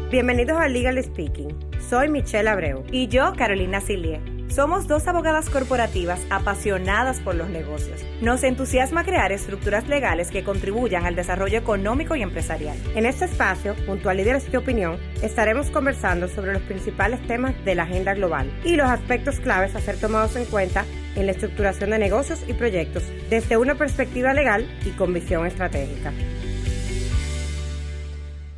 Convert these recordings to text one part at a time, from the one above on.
Bienvenidos a Legal Speaking. Soy Michelle Abreu. Y yo, Carolina Sillier. Somos dos abogadas corporativas apasionadas por los negocios. Nos entusiasma crear estructuras legales que contribuyan al desarrollo económico y empresarial. En este espacio, junto a líderes de opinión, estaremos conversando sobre los principales temas de la agenda global y los aspectos claves a ser tomados en cuenta en la estructuración de negocios y proyectos desde una perspectiva legal y con visión estratégica.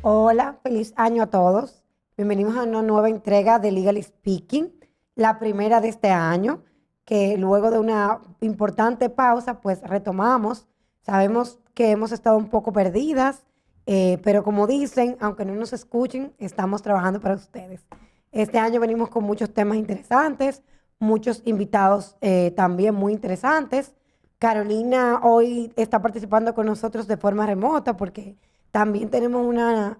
Hola, feliz año a todos. Bienvenidos a una nueva entrega de Legal Speaking, la primera de este año, que luego de una importante pausa, pues retomamos. Sabemos que hemos estado un poco perdidas, pero como dicen, aunque no nos escuchen, estamos trabajando para ustedes. Este año venimos con muchos temas interesantes, muchos invitados también muy interesantes. Carolina hoy está participando con nosotros de forma remota porque también tenemos una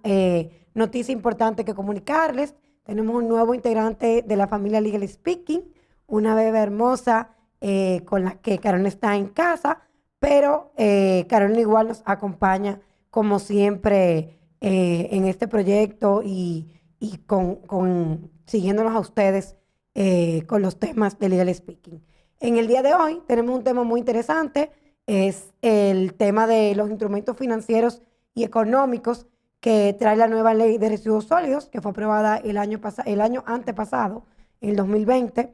noticia importante que comunicarles. Tenemos un nuevo integrante de la familia Legal Speaking, una bebé hermosa con la que Carolina está en casa, pero Carolina igual nos acompaña como siempre en este proyecto y siguiéndonos a ustedes con los temas de Legal Speaking. En el día de hoy tenemos un tema muy interesante, es el tema de los instrumentos financieros y económicos que trae la nueva ley de residuos sólidos, que fue aprobada el año antepasado, en el 2020,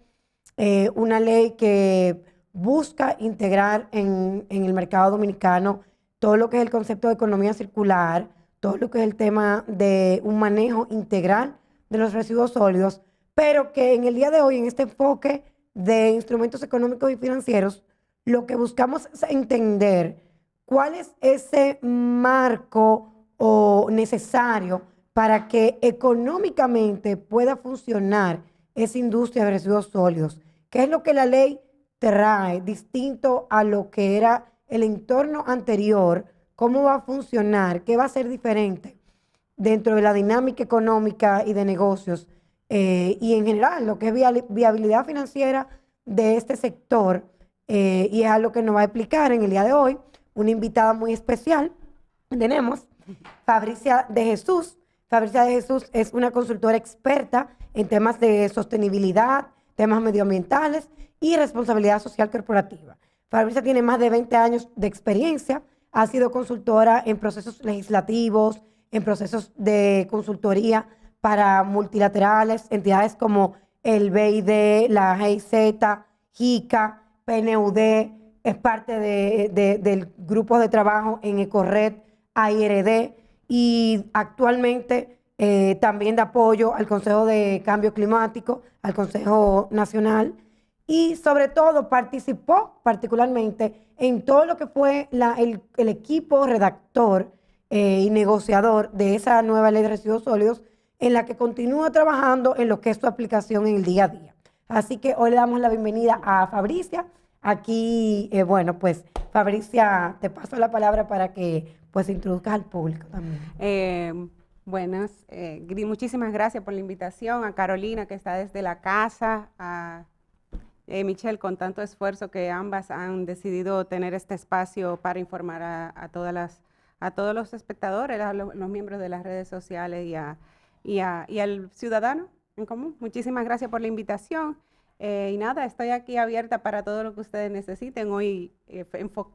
una ley que busca integrar en el mercado dominicano todo lo que es el concepto de economía circular, todo lo que es el tema de un manejo integral de los residuos sólidos, pero que en el día de hoy, en este enfoque de instrumentos económicos y financieros, lo que buscamos es entender cuál es ese marco necesario para que económicamente pueda funcionar esa industria de residuos sólidos. ¿Qué es lo que la ley trae distinto a lo que era el entorno anterior? ¿Cómo va a funcionar? ¿Qué va a ser diferente dentro de la dinámica económica y de negocios? Y en general, lo que es viabilidad financiera de este sector. Y es algo que nos va a explicar en el día de hoy una invitada muy especial. Tenemos Fabricia de Jesús. Fabricia de Jesús es una consultora experta en temas de sostenibilidad, temas medioambientales y responsabilidad social corporativa. Fabricia tiene más de 20 años de experiencia, ha sido consultora en procesos legislativos, en procesos de consultoría para multilaterales, entidades como el BID, la GIZ, JICA, PNUD, es parte del grupo de trabajo en EcoRed, AIRD, y actualmente también de apoyo al Consejo de Cambio Climático, al Consejo Nacional, y sobre todo participó particularmente en todo lo que fue el equipo redactor y negociador de esa nueva ley de residuos sólidos, en la que continúa trabajando en lo que es su aplicación en el día a día. Así que hoy le damos la bienvenida a Fabricia. Aquí, bueno, pues Fabricia, te paso la palabra para que pues introduzcas al público también. Buenas, muchísimas gracias por la invitación, a Carolina que está desde la casa, a Michelle con tanto esfuerzo que ambas han decidido tener este espacio para informar a todos los espectadores, a los miembros de las redes sociales y al ciudadano en común. Muchísimas gracias por la invitación. Y nada, estoy aquí abierta para todo lo que ustedes necesiten. Hoy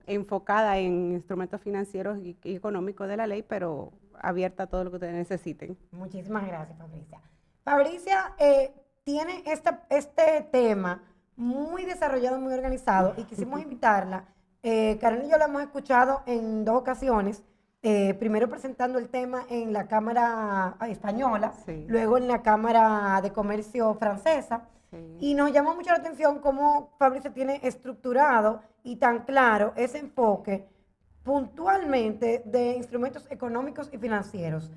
enfocada en instrumentos financieros y económicos de la ley, pero abierta a todo lo que ustedes necesiten. Muchísimas gracias, Fabricia. Fabricia tiene este tema muy desarrollado, muy organizado, y quisimos invitarla. Karen y yo la hemos escuchado en 2 ocasiones, primero presentando el tema en la Cámara Española, sí, luego en la Cámara de Comercio Francesa. Sí. Y nos llamó mucho la atención cómo Fabricia tiene estructurado y tan claro ese enfoque puntualmente de instrumentos económicos y financieros.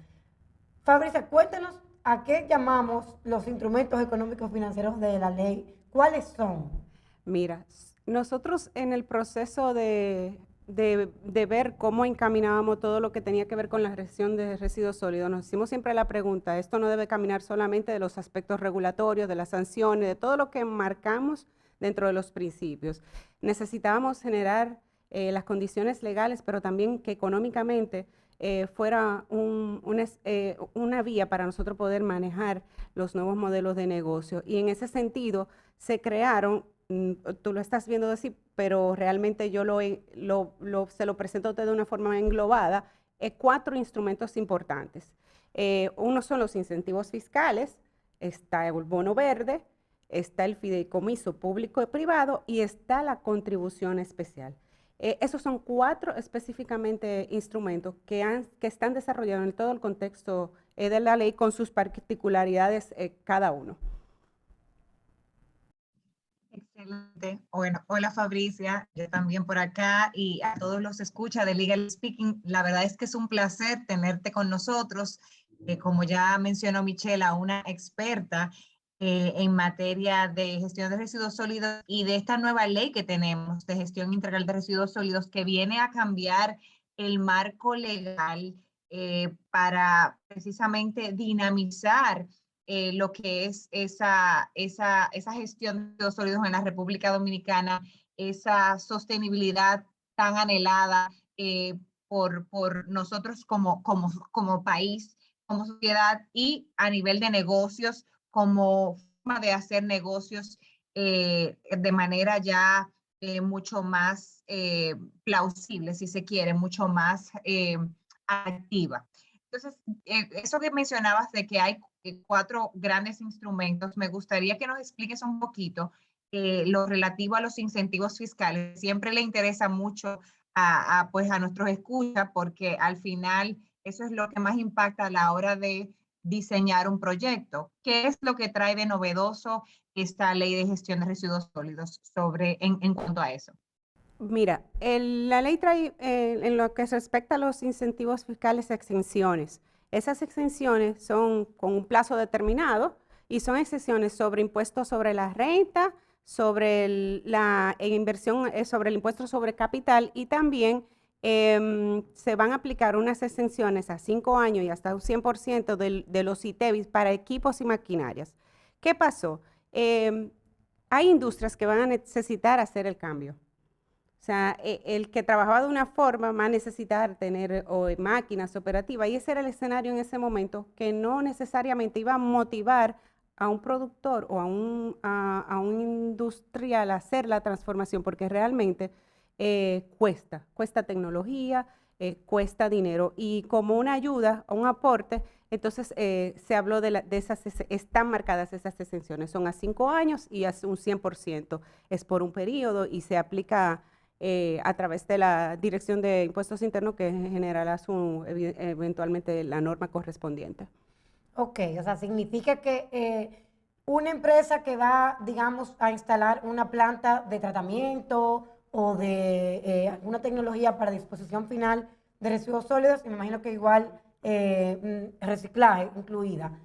Fabricia, cuéntanos a qué llamamos los instrumentos económicos y financieros de la ley. ¿Cuáles son? Mira, nosotros en el proceso de ver cómo encaminábamos todo lo que tenía que ver con la gestión de residuos sólidos, nos hicimos siempre la pregunta, esto no debe caminar solamente de los aspectos regulatorios, de las sanciones, de todo lo que marcamos dentro de los principios. Necesitábamos generar las condiciones legales, pero también que económicamente fuera una vía para nosotros poder manejar los nuevos modelos de negocio. Y en ese sentido se crearon, tú lo estás viendo así, pero realmente yo se lo presento a usted de una forma englobada, 4 instrumentos importantes. Uno son los incentivos fiscales, está el bono verde, está el fideicomiso público y privado y está la contribución especial. Esos son 4 específicamente instrumentos que están desarrollados en todo el contexto de la ley con sus particularidades cada uno. Excelente. Bueno, hola Fabricia, yo también por acá y a todos los escucha de Legal Speaking. La verdad es que es un placer tenerte con nosotros. Como ya mencionó Michelle, una experta en materia de gestión de residuos sólidos y de esta nueva ley que tenemos de gestión integral de residuos sólidos que viene a cambiar el marco legal para precisamente dinamizar lo que es esa gestión de residuos sólidos en la República Dominicana, esa sostenibilidad tan anhelada por nosotros como país, como sociedad y a nivel de negocios, como forma de hacer negocios de manera ya mucho más plausible, si se quiere, mucho más activa. Entonces, eso que mencionabas de que hay 4 grandes instrumentos, me gustaría que nos expliques un poquito lo relativo a los incentivos fiscales. Siempre le interesa mucho pues a nuestros escuchas porque al final eso es lo que más impacta a la hora de diseñar un proyecto. ¿Qué es lo que trae de novedoso esta ley de gestión de residuos sólidos en cuanto a eso? Mira, la ley trae en lo que se respecta a los incentivos fiscales exenciones. Esas exenciones son con un plazo determinado y son exenciones sobre impuestos sobre la renta, sobre la inversión, sobre el impuesto sobre capital y también se van a aplicar unas exenciones a 5 años y hasta un 100% de los ITEVIS para equipos y maquinarias. ¿Qué pasó? Hay industrias que van a necesitar hacer el cambio. O sea, el que trabajaba de una forma va a necesitar tener máquinas operativas y ese era el escenario en ese momento que no necesariamente iba a motivar a un productor o a un industrial a hacer la transformación porque realmente cuesta tecnología, cuesta dinero y como una ayuda o un aporte, entonces se habló de están marcadas esas exenciones, son a 5 años y es un 100%, es por un periodo y se aplica a través de la Dirección de Impuestos Internos que generará eventualmente la norma correspondiente. Ok, o sea, significa que una empresa que va, digamos, a instalar una planta de tratamiento o de alguna tecnología para disposición final de residuos sólidos, y me imagino que igual reciclaje incluida,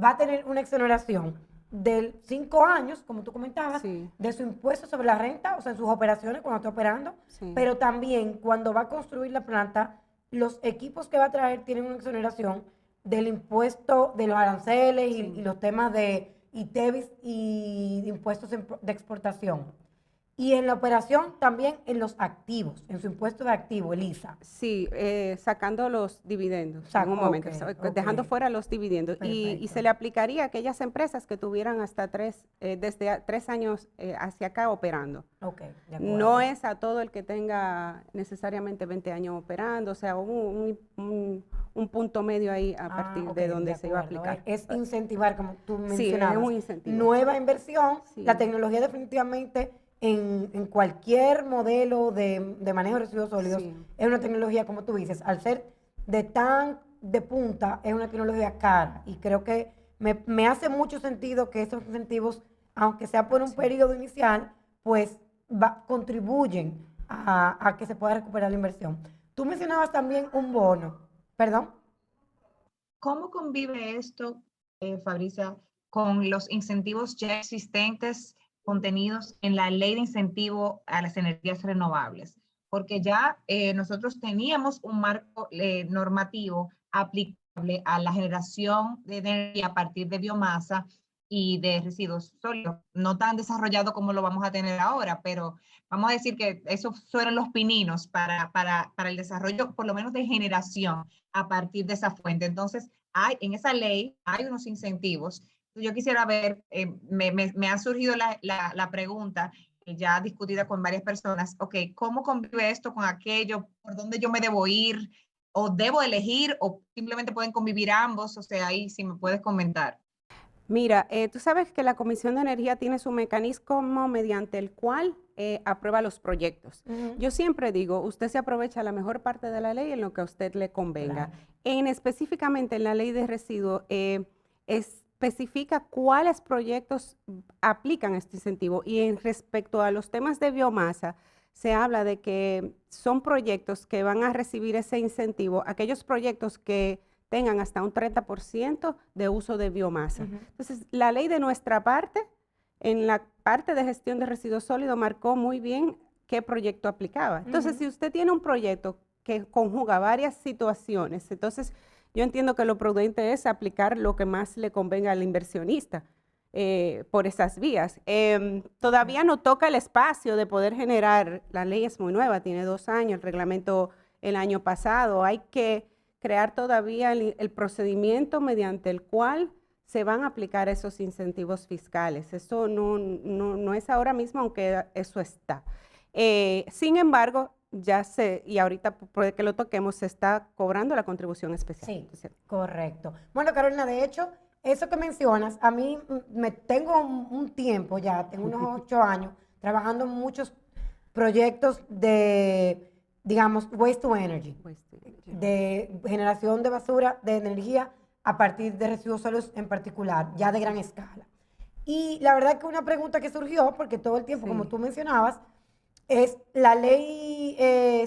va a tener una exoneración de 5 años, como tú comentabas, Sí. de su impuesto sobre la renta, o sea, en sus operaciones cuando está operando, Sí. pero también cuando va a construir la planta, los equipos que va a traer tienen una exoneración del impuesto de los aranceles y los temas de ITEVIS y de impuestos de exportación. Y en la operación también en los activos, en su impuesto de activo, el ISA. Sí, sacando los dividendos, en un momento, dejando fuera los dividendos. Y se le aplicaría a aquellas empresas que tuvieran hasta desde 3 años hacia acá operando. De no es a todo el que tenga necesariamente 20 años operando, o sea, un punto medio ahí a partir de donde se iba a aplicar. Es incentivar, como tú mencionabas. Sí, es un incentivo. Nueva inversión, Sí. La tecnología definitivamente en cualquier modelo de manejo de residuos sólidos, Sí. es una tecnología, como tú dices, al ser de punta, es una tecnología cara. Y creo que me hace mucho sentido que estos incentivos, aunque sea por un periodo inicial, pues contribuyen a que se pueda recuperar la inversión. Tú mencionabas también un bono, ¿perdón? ¿Cómo convive esto, Fabricia, con los incentivos ya existentes contenidos en la ley de incentivo a las energías renovables? Porque ya nosotros teníamos un marco normativo aplicable a la generación de energía a partir de biomasa y de residuos sólidos. No tan desarrollado como lo vamos a tener ahora, pero vamos a decir que esos fueron los pininos para el desarrollo, por lo menos de generación, a partir de esa fuente. Entonces, en esa ley hay unos incentivos. Yo quisiera ver, me ha surgido la pregunta, ya discutida con varias personas, ok, ¿cómo convive esto con aquello? ¿Por dónde yo me debo ir? ¿O debo elegir? ¿O simplemente pueden convivir ambos? O sea, ahí si me puedes comentar. Mira, tú sabes que la Comisión de Energía tiene su mecanismo mediante el cual aprueba los proyectos. Yo siempre digo, usted se aprovecha la mejor parte de la ley en lo que a usted le convenga. Claro. Específicamente en la ley de residuos, especifica cuáles proyectos aplican este incentivo. Y en respecto a los temas de biomasa, se habla de que son proyectos que van a recibir ese incentivo, aquellos proyectos que tengan hasta un 30% de uso de biomasa. Entonces, la ley de nuestra parte, en la parte de gestión de residuos sólidos, marcó muy bien qué proyecto aplicaba. Entonces, si usted tiene un proyecto que conjuga varias situaciones, entonces yo entiendo que lo prudente es aplicar lo que más le convenga al inversionista por esas vías. Todavía no toca el espacio de poder generar, la ley es muy nueva, tiene 2 años, el reglamento el año pasado, hay que crear todavía el procedimiento mediante el cual se van a aplicar esos incentivos fiscales. Eso no es ahora mismo, aunque eso está. Sin embargo, ya y ahorita puede que lo toquemos, se está cobrando la contribución especial. Sí, correcto. Bueno, Carolina, de hecho, eso que mencionas, a mí tengo un tiempo ya, tengo unos 8 años, trabajando en muchos proyectos de, digamos, waste to energy, de generación de basura, de energía a partir de residuos sólidos en particular, ya de gran escala. Y la verdad que una pregunta que surgió, porque todo el tiempo, como tú mencionabas, es la ley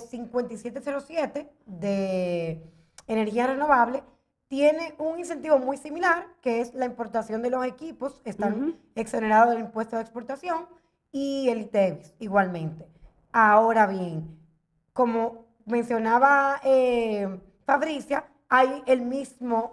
5707 de energía renovable, tiene un incentivo muy similar, que es la importación de los equipos, están exonerados del impuesto de exportación, y el ITEVIS igualmente. Ahora bien, como mencionaba Fabricia, hay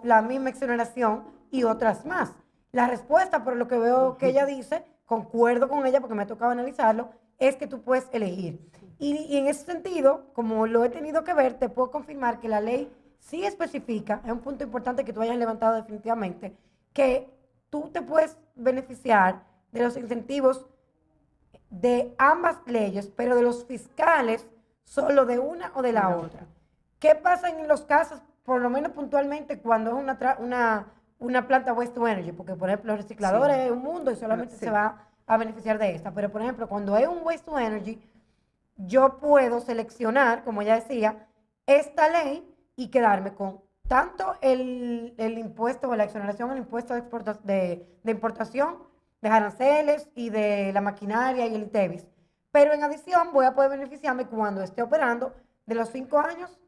la misma exoneración y otras más. La respuesta, por lo que veo que ella dice, concuerdo con ella porque me ha tocado analizarlo, es que tú puedes elegir. Y en ese sentido, como lo he tenido que ver, te puedo confirmar que la ley sí especifica, es un punto importante que tú hayas levantado definitivamente, que tú te puedes beneficiar de los incentivos de ambas leyes, pero de los fiscales solo de una o de la otra. ¿Qué pasa en los casos, por lo menos puntualmente, cuando es una planta waste to energy? Porque, por ejemplo, los recicladores es un mundo y solamente se va a beneficiar de esta. Pero, por ejemplo, cuando es un waste to energy, yo puedo seleccionar, como ya decía, esta ley y quedarme con tanto el impuesto o la exoneración al impuesto de importación, de aranceles y de la maquinaria y el ITEVIS. Pero en adición voy a poder beneficiarme cuando esté operando de los 5 años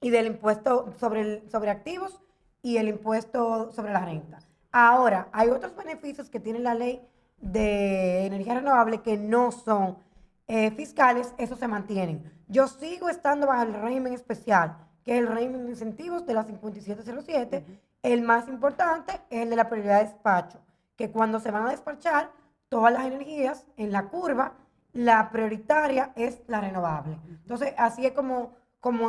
y del impuesto sobre activos y el impuesto sobre la renta. Ahora, hay otros beneficios que tiene la ley de energía renovable que no son fiscales, esos se mantienen. Yo sigo estando bajo el régimen especial, que es el régimen de incentivos de la 5707. El más importante es el de la prioridad de despacho, que cuando se van a despachar todas las energías en la curva, la prioritaria es la renovable. Entonces, así es como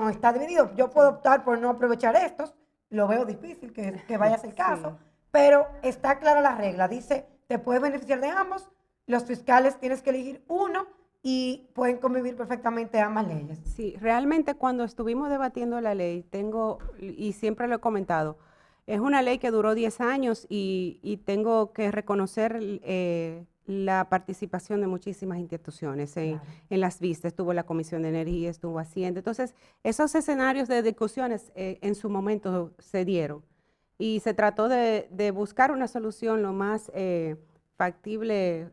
está dividido. Yo puedo optar por no aprovechar estos, lo veo difícil que vaya a ser el caso, pero está clara la regla. Dice, te puedes beneficiar de ambos, los fiscales tienes que elegir uno y pueden convivir perfectamente ambas leyes. Sí, realmente cuando estuvimos debatiendo la ley, y siempre lo he comentado, es una ley que duró 10 años y tengo que reconocer la participación de muchísimas instituciones en las vistas. Estuvo la Comisión de Energía, estuvo Hacienda. Entonces, esos escenarios de discusiones en su momento se dieron y se trató de buscar una solución lo más factible.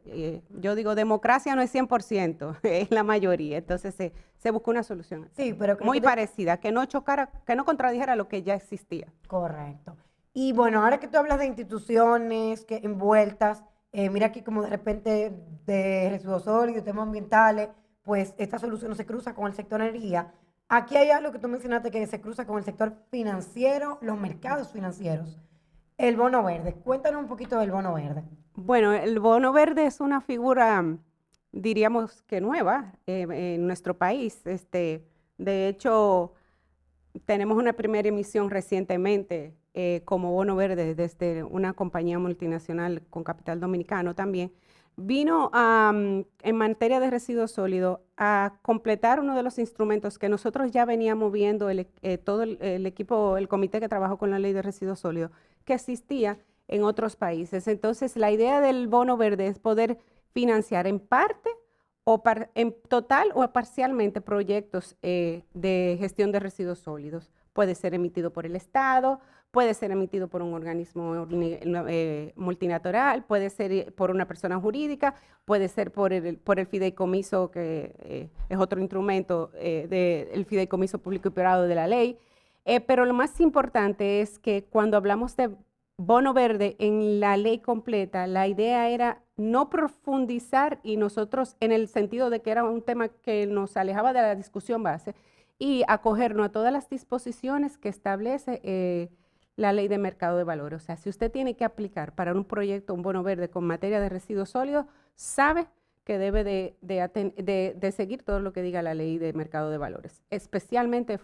Yo digo, democracia no es 100%, es la mayoría. Entonces, se buscó una solución muy parecida, que no chocara, que no contradijera lo que ya existía. Correcto. Y bueno, ahora que tú hablas de instituciones envueltas, mira aquí como de repente de residuos sólidos, temas ambientales, pues esta solución no se cruza con el sector energía. Aquí hay algo que tú mencionaste que se cruza con el sector financiero, los mercados financieros. el bono verde. Cuéntanos un poquito del bono verde. Bueno, el bono verde es una figura, diríamos que nueva en nuestro país. De hecho, tenemos una primera emisión recientemente como bono verde desde una compañía multinacional con capital dominicano también. Vino en materia de residuos sólidos a completar uno de los instrumentos que nosotros ya veníamos viendo, todo el equipo, el comité que trabajó con la ley de residuos sólidos, que existía en otros países. Entonces, la idea del bono verde es poder financiar en parte o en total o parcialmente proyectos de gestión de residuos sólidos. Puede ser emitido por el Estado, puede ser emitido por un organismo multilateral, puede ser por una persona jurídica, puede ser por el fideicomiso, que es otro instrumento del fideicomiso público y privado de la ley. Pero lo más importante es que cuando hablamos de bono verde en la ley completa, la idea era no profundizar y nosotros en el sentido de que era un tema que nos alejaba de la discusión base y acogernos a todas las disposiciones que establece la ley de mercado de valores. O sea, si usted tiene que aplicar para un proyecto un bono verde con materia de residuos sólidos, sabe que debe de seguir todo lo que diga la ley de mercado de valores. Especialmente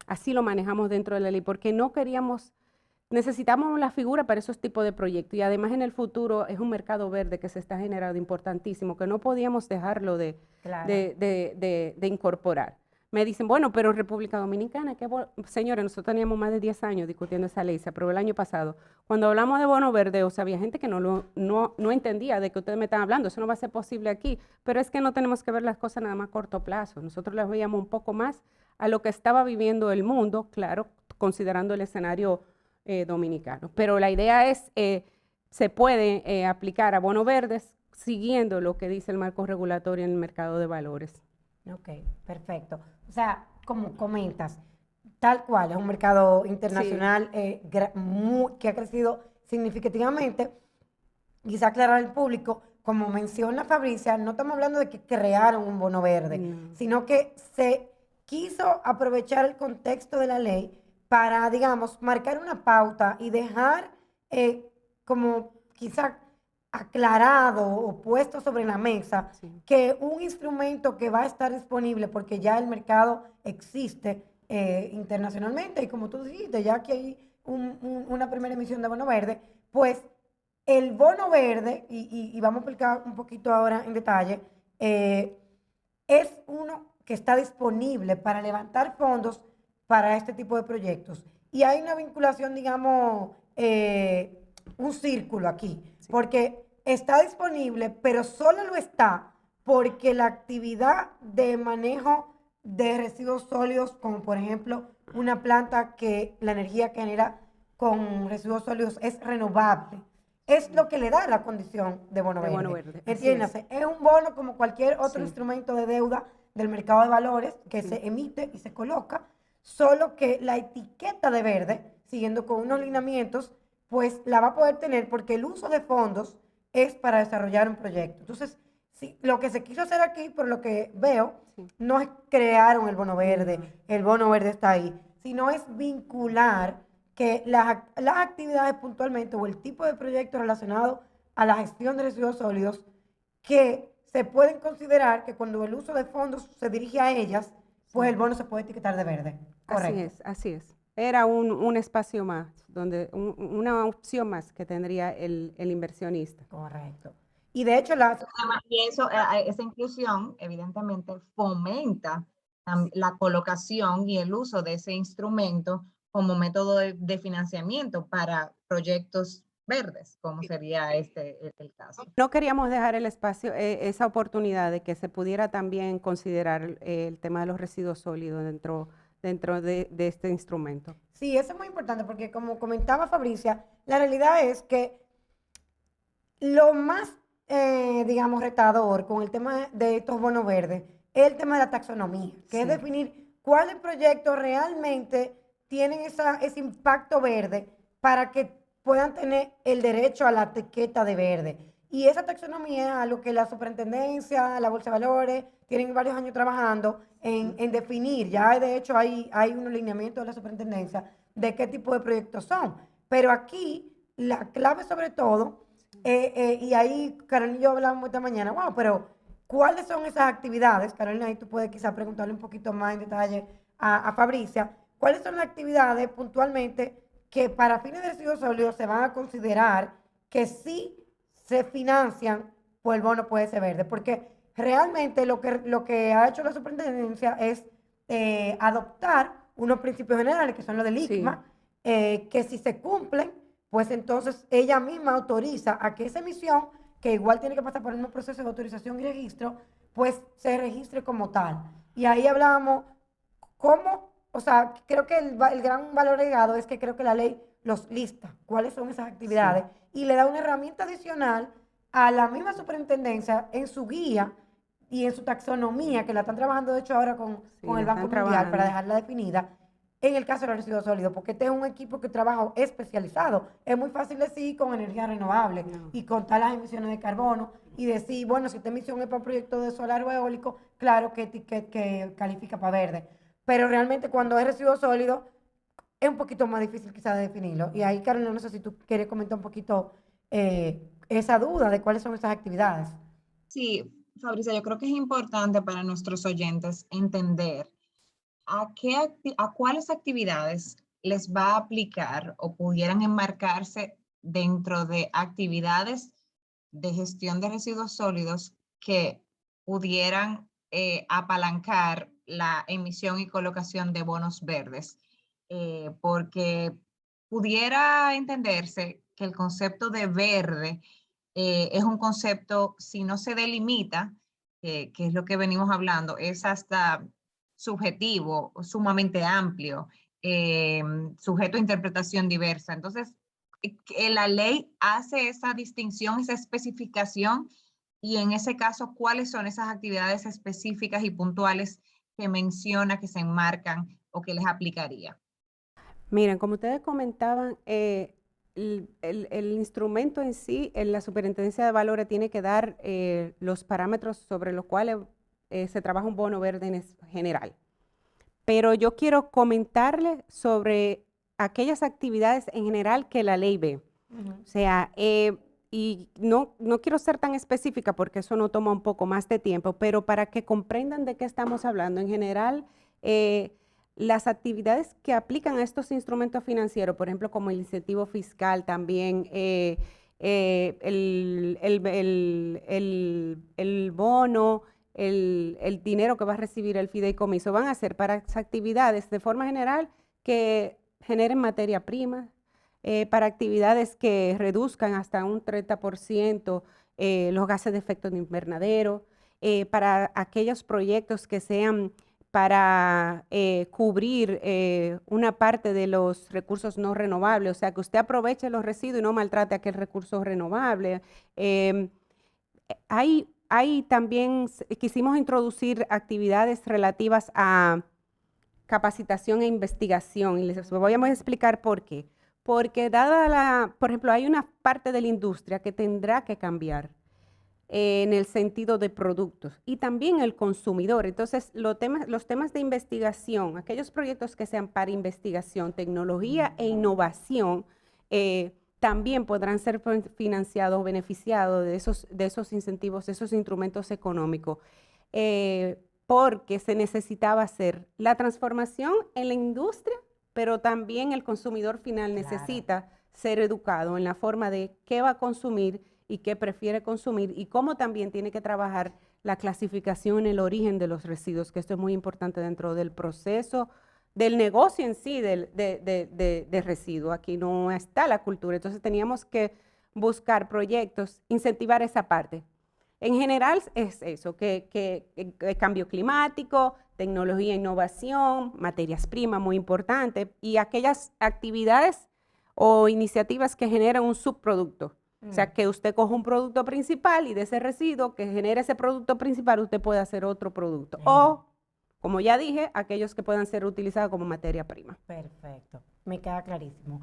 así lo manejamos dentro de la ley porque no queríamos. Necesitamos la figura para esos tipos de proyectos y además en el futuro es un mercado verde que se está generando importantísimo, que no podíamos dejarlo de incorporar. Me dicen, bueno, pero República Dominicana, señores, nosotros teníamos más de 10 años discutiendo esa ley, se aprobó el año pasado. Cuando hablamos de bono verde, o sea, había gente que no entendía de qué ustedes me están hablando, eso no va a ser posible aquí, pero es que no tenemos que ver las cosas nada más a corto plazo, nosotros las veíamos un poco más a lo que estaba viviendo el mundo, claro, considerando el escenario dominicano. Pero la idea es, se puede aplicar a bonos verdes siguiendo lo que dice el marco regulatorio en el mercado de valores. Ok, perfecto. O sea, como comentas, tal cual, es un mercado internacional que ha crecido significativamente. Quizá aclarar al público, como menciona Fabricia, no estamos hablando de que crearon un bono verde, sino que se quiso aprovechar el contexto de la ley para, digamos, marcar una pauta y dejar como quizá aclarado o puesto sobre la mesa que un instrumento que va a estar disponible porque ya el mercado existe internacionalmente y como tú dijiste, ya que hay una primera emisión de bono verde, pues el bono verde, y vamos a explicar un poquito ahora en detalle, es uno que está disponible para levantar fondos para este tipo de proyectos. Y hay una vinculación, digamos, un círculo aquí, porque está disponible, pero solo lo está porque la actividad de manejo de residuos sólidos, como por ejemplo una planta que la energía que genera con residuos sólidos es renovable, es lo que le da la condición de bono verde. Entiéndase, es un bono como cualquier otro instrumento de deuda del mercado de valores que se emite y se coloca, solo que la etiqueta de verde, siguiendo con unos lineamientos, pues la va a poder tener porque el uso de fondos es para desarrollar un proyecto. Entonces, sí, lo que se quiso hacer aquí, por lo que veo, no es crear el bono verde está ahí, sino es vincular que las actividades puntualmente o el tipo de proyectos relacionados a la gestión de residuos sólidos que se pueden considerar que cuando el uso de fondos se dirige a ellas, pues el bono se puede etiquetar de verde. Correcto. Así es. Era un espacio más, una opción más que tendría el inversionista. Correcto. Y de hecho, esa inclusión evidentemente fomenta la colocación y el uso de ese instrumento como método de financiamiento para proyectos verdes, como sería el caso. No queríamos dejar el espacio, esa oportunidad de que se pudiera también considerar el tema de los residuos sólidos dentro de este instrumento. Sí, eso es muy importante porque como comentaba Fabricia, la realidad es que lo más, digamos, retador con el tema de estos bonos verdes es el tema de la taxonomía, que es definir cuáles proyectos realmente tienen ese impacto verde para que puedan tener el derecho a la etiqueta de verde. Y esa taxonomía es algo que la superintendencia, la Bolsa de Valores, tienen varios años trabajando en definir. Ya de hecho hay unos lineamientos de la superintendencia de qué tipo de proyectos son. Pero aquí la clave sobre todo, y ahí Carolina y yo hablábamos esta mañana, wow, pero ¿cuáles son esas actividades? Carolina, ahí tú puedes quizás preguntarle un poquito más en detalle a Fabricia. ¿Cuáles son las actividades puntualmente que para fines de residuos sólidos se van a considerar que sí se financian por el bono puede ser verde? Porque realmente lo que ha hecho la superintendencia es adoptar unos principios generales que son los del ICMA, que si se cumplen, pues entonces ella misma autoriza a que esa emisión, que igual tiene que pasar por el mismo proceso de autorización y registro, pues se registre como tal. Y ahí hablábamos cómo, o sea, creo que el gran valor agregado es que creo que la ley los lista, cuáles son esas actividades, y le da una herramienta adicional a la misma superintendencia en su guía y en su taxonomía, que la están trabajando de hecho ahora con el Banco Mundial para dejarla definida, en el caso de los residuos sólidos, porque este es un equipo que trabaja especializado. Es muy fácil decir con energía renovable y contar las emisiones de carbono y decir, bueno, si esta emisión es para un proyecto de solar o eólico, claro que califica para verde. Pero realmente cuando es residuo sólido, es un poquito más difícil quizás de definirlo. Y ahí, Carolina, no sé si tú quieres comentar un poquito esa duda de cuáles son esas actividades. Sí, Fabricia, yo creo que es importante para nuestros oyentes entender a cuáles actividades les va a aplicar o pudieran enmarcarse dentro de actividades de gestión de residuos sólidos que pudieran apalancar la emisión y colocación de bonos verdes. Porque pudiera entenderse que el concepto de verde es un concepto, si no se delimita, que es lo que venimos hablando, es hasta subjetivo, sumamente amplio, sujeto a interpretación diversa. Entonces, la ley hace esa distinción, esa especificación, y en ese caso, ¿cuáles son esas actividades específicas y puntuales que menciona, que se enmarcan o que les aplicaría? Miren, como ustedes comentaban, el instrumento en sí, la Superintendencia de Valores tiene que dar los parámetros sobre los cuales se trabaja un bono verde en general. Pero yo quiero comentarles sobre aquellas actividades en general que la ley ve. O sea, y no quiero ser tan específica porque eso no toma un poco más de tiempo, pero para que comprendan de qué estamos hablando, en general, las actividades que aplican a estos instrumentos financieros, por ejemplo, como el incentivo fiscal también, el bono, el dinero que va a recibir el fideicomiso, van a ser para actividades de forma general que generen materia prima, para actividades que reduzcan hasta un 30% los gases de efecto de invernadero, para aquellos proyectos que sean para cubrir una parte de los recursos no renovables, o sea, que usted aproveche los residuos y no maltrate aquel recurso renovable. Hay también, quisimos introducir actividades relativas a capacitación e investigación, y les voy a explicar por qué. Porque por ejemplo, hay una parte de la industria que tendrá que cambiar en el sentido de productos y también el consumidor. Entonces, los temas de investigación, aquellos proyectos que sean para investigación, tecnología e innovación, también podrán ser financiados o beneficiados de esos incentivos, de esos instrumentos económicos, porque se necesitaba hacer la transformación en la industria, pero también el consumidor final necesita ser educado en la forma de qué va a consumir y qué prefiere consumir, y cómo también tiene que trabajar la clasificación en el origen de los residuos, que esto es muy importante dentro del proceso del negocio en sí de residuos. Aquí no está la cultura, entonces teníamos que buscar proyectos, incentivar esa parte. En general es eso, que cambio climático, tecnología, innovación, materias primas, muy importante, y aquellas actividades o iniciativas que generan un subproducto. O sea, que usted coja un producto principal y de ese residuo que genera ese producto principal, usted puede hacer otro producto. O, como ya dije, aquellos que puedan ser utilizados como materia prima. Perfecto, me queda clarísimo.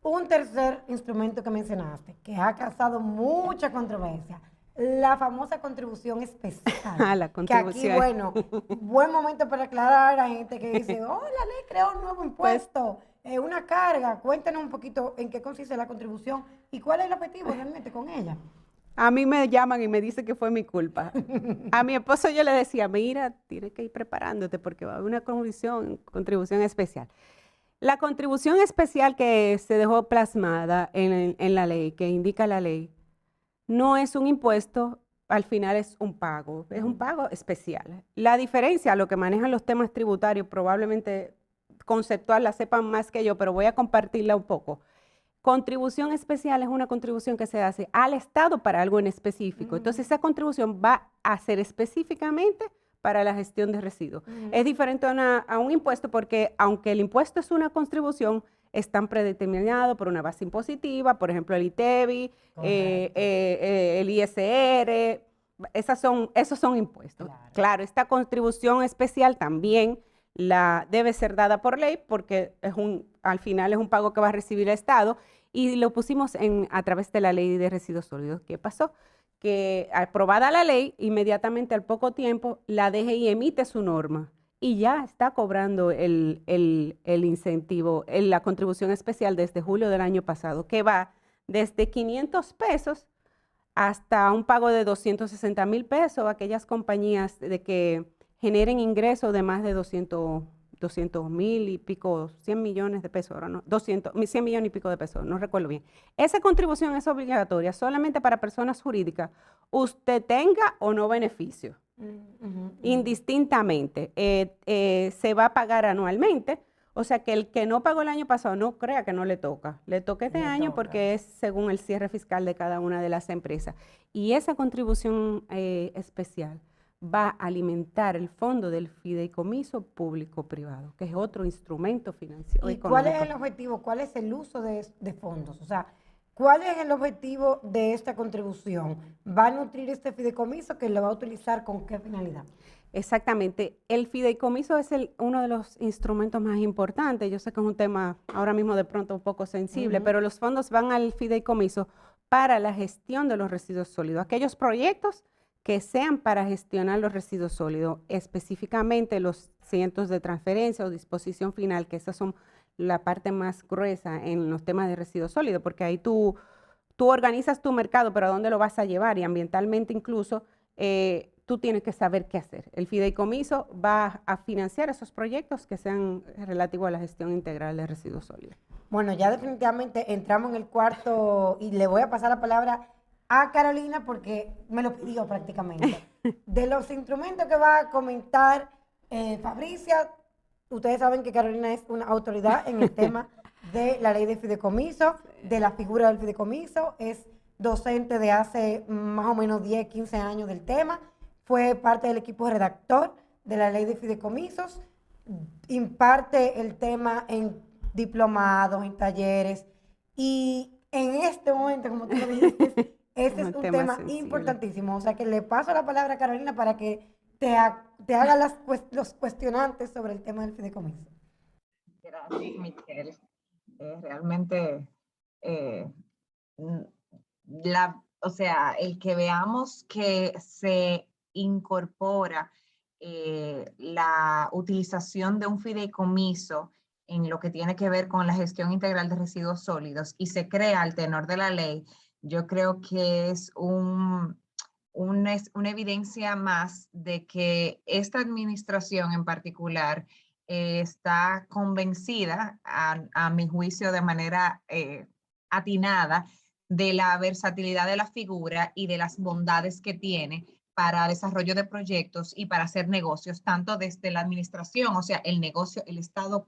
Un tercer instrumento que mencionaste, que ha causado mucha controversia, la famosa contribución especial. La contribución. Que aquí, bueno, buen momento para aclarar a gente que dice, oh, la ley creó un nuevo impuesto. una carga. Cuéntanos un poquito en qué consiste la contribución y cuál es el objetivo realmente con ella. A mí me llaman y me dicen que fue mi culpa. A mi esposo yo le decía, mira, tienes que ir preparándote porque va a haber una contribución especial. La contribución especial que se dejó plasmada en la ley, que indica la ley, no es un impuesto, al final es un pago especial. La diferencia, lo que manejan los temas tributarios, probablemente conceptual la sepan más que yo, pero voy a compartirla un poco. Contribución especial es una contribución que se hace al Estado para algo en específico. Entonces, esa contribución va a ser específicamente para la gestión de residuos. Es diferente a un impuesto porque, aunque el impuesto es una contribución, están predeterminados por una base impositiva, por ejemplo, el ITEBI, el ISR, esos son impuestos. Claro, esta contribución especial también debe ser dada por ley porque al final es un pago que va a recibir el Estado y lo pusimos a través de la ley de residuos sólidos. ¿Qué pasó? Que aprobada la ley, inmediatamente al poco tiempo, la DGI emite su norma y ya está cobrando el incentivo, la contribución especial desde julio del año pasado, que va desde 500 pesos hasta un pago de 260,000 pesos a aquellas compañías de que generen ingresos de más de 200,000 y pico, 100 millones de pesos, ahora no, 100 millones y pico de pesos, no recuerdo bien. Esa contribución es obligatoria solamente para personas jurídicas, usted tenga o no beneficio, indistintamente. Se va a pagar anualmente, o sea que el que no pagó el año pasado no crea que no le toca este año porque es según el cierre fiscal de cada una de las empresas. Y esa contribución especial va a alimentar el fondo del fideicomiso público-privado, que es otro instrumento financiero. ¿Y cuál es el objetivo? ¿Cuál es el uso de fondos? O sea, ¿cuál es el objetivo de esta contribución? ¿Va a nutrir este fideicomiso que lo va a utilizar con qué finalidad? Exactamente. El fideicomiso es uno de los instrumentos más importantes. Yo sé que es un tema ahora mismo de pronto un poco sensible, pero los fondos van al fideicomiso para la gestión de los residuos sólidos. Aquellos proyectos que sean para gestionar los residuos sólidos, específicamente los cientos de transferencia o disposición final, que esas son la parte más gruesa en los temas de residuos sólidos, porque ahí tú organizas tu mercado, pero ¿a dónde lo vas a llevar? Y ambientalmente incluso, tú tienes que saber qué hacer. El fideicomiso va a financiar esos proyectos que sean relativos a la gestión integral de residuos sólidos. Bueno, ya definitivamente entramos en el cuarto y le voy a pasar la palabra a Carolina porque me lo pidió prácticamente. De los instrumentos que va a comentar Fabricia, ustedes saben que Carolina es una autoridad en el tema de la ley de fideicomiso, de la figura del fideicomiso, es docente de hace más o menos 10, 15 años del tema, fue parte del equipo redactor de la ley de fideicomisos, imparte el tema en diplomados, en talleres, y en este momento, como tú lo dijiste, este es un tema importantísimo. O sea que le paso la palabra a Carolina para que te haga los cuestionantes sobre el tema del fideicomiso. Gracias, Michelle. Realmente, o sea, el que veamos que se incorpora la utilización de un fideicomiso en lo que tiene que ver con la gestión integral de residuos sólidos y se crea al tenor de la ley, yo creo que es una evidencia más de que esta administración en particular está convencida, a mi juicio de manera atinada, de la versatilidad de la figura y de las bondades que tiene para desarrollo de proyectos y para hacer negocios, tanto desde la administración, o sea, el negocio, el Estado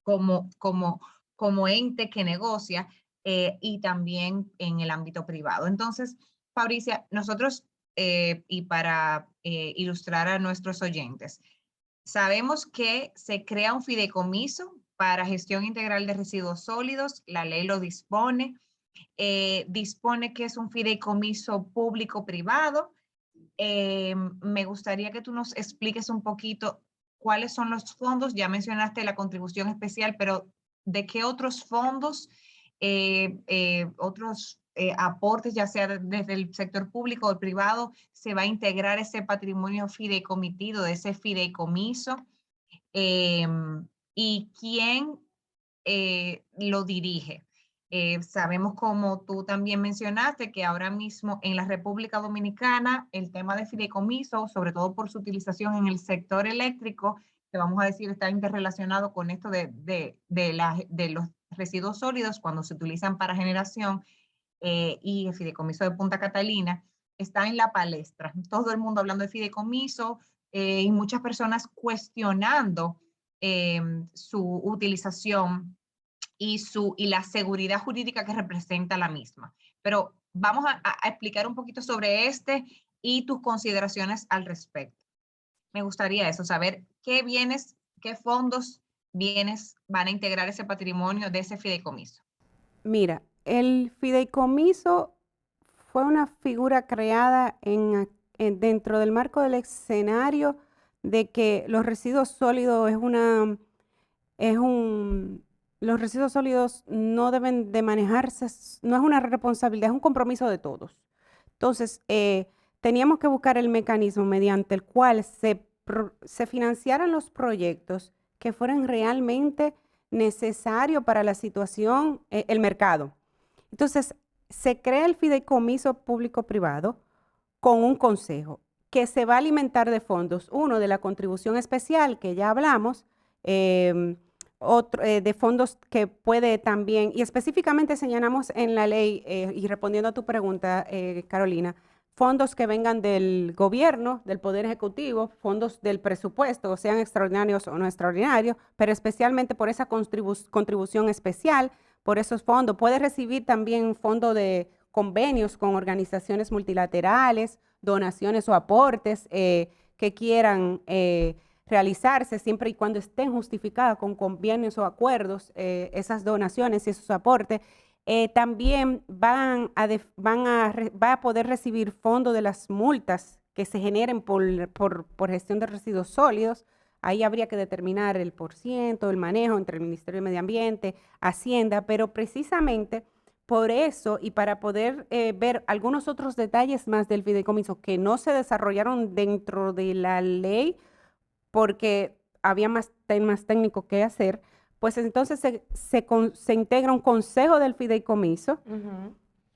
como ente que negocia, y también en el ámbito privado. Entonces, Fabricia, nosotros, y para ilustrar a nuestros oyentes, sabemos que se crea un fideicomiso para gestión integral de residuos sólidos, la ley lo dispone, dispone que es un fideicomiso público-privado. Me gustaría que tú nos expliques un poquito cuáles son los fondos. Ya mencionaste la contribución especial, pero ¿de qué otros fondos, otros aportes, ya sea desde el sector público o el privado, se va a integrar ese patrimonio fideicomitido de ese fideicomiso? ¿Y quién lo dirige. Sabemos, como tú también mencionaste, que ahora mismo en la República Dominicana el tema de fideicomiso, sobre todo por su utilización en el sector eléctrico, que vamos a decir está interrelacionado con esto de los residuos sólidos cuando se utilizan para generación, y el fideicomiso de Punta Catalina, está en la palestra. Todo el mundo hablando de fideicomiso, y muchas personas cuestionando su utilización y la seguridad jurídica que representa la misma. Pero vamos a explicar un poquito sobre y tus consideraciones al respecto. Me gustaría eso, saber qué bienes, qué fondos, bienes van a integrar ese patrimonio de ese fideicomiso. Mira, el fideicomiso fue una figura creada dentro del marco del escenario de que los residuos sólidos los residuos sólidos no deben de manejarse, no es una responsabilidad, es un compromiso de todos. Entonces, teníamos que buscar el mecanismo mediante el cual se financiaran los proyectos que fueran realmente necesarios para la situación, el mercado. Entonces, se crea el fideicomiso público-privado con un consejo que se va a alimentar de fondos, uno de la contribución especial que ya hablamos, otro de fondos que puede también, y específicamente señalamos en la ley, y respondiendo a tu pregunta, Carolina, fondos que vengan del gobierno, del Poder Ejecutivo, fondos del presupuesto, sean extraordinarios o no extraordinarios, pero especialmente por esa contribución especial, por esos fondos. Puede recibir también fondos de convenios con organizaciones multilaterales, donaciones o aportes que quieran realizarse siempre y cuando estén justificadas con convenios o acuerdos, esas donaciones y esos aportes. También va a poder recibir fondos de las multas que se generen por gestión de residuos sólidos. Ahí habría que determinar el %, el manejo entre el Ministerio de Medio Ambiente, Hacienda, pero precisamente por eso y para poder ver algunos otros detalles más del fideicomiso que no se desarrollaron dentro de la ley porque había más temas técnicos que hacer, pues entonces se integra un consejo del fideicomiso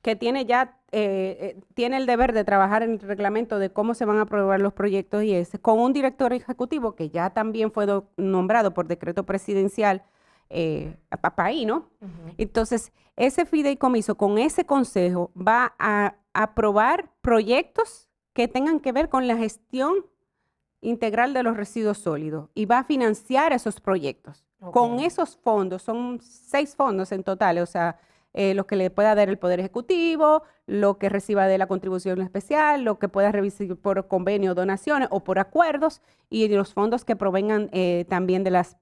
que tiene tiene el deber de trabajar en el reglamento de cómo se van a aprobar los proyectos con un director ejecutivo que ya también fue nombrado por decreto presidencial ahí, ¿no? Entonces, ese fideicomiso con ese consejo va a aprobar proyectos que tengan que ver con la gestión integral de los residuos sólidos y va a financiar esos proyectos. Con esos fondos, son 6 fondos en total, o sea, lo que le pueda dar el Poder Ejecutivo, lo que reciba de la contribución especial, lo que pueda recibir por convenio, donaciones o por acuerdos, y los fondos que provengan también de las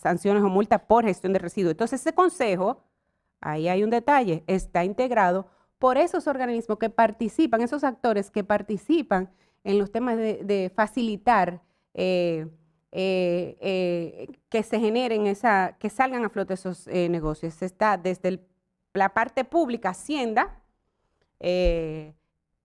sanciones o multas por gestión de residuos. Entonces, ese consejo, ahí hay un detalle, está integrado por esos organismos que participan, esos actores que participan en los temas de facilitar que se generen que salgan a flote esos negocios. Está desde la parte pública, Hacienda, que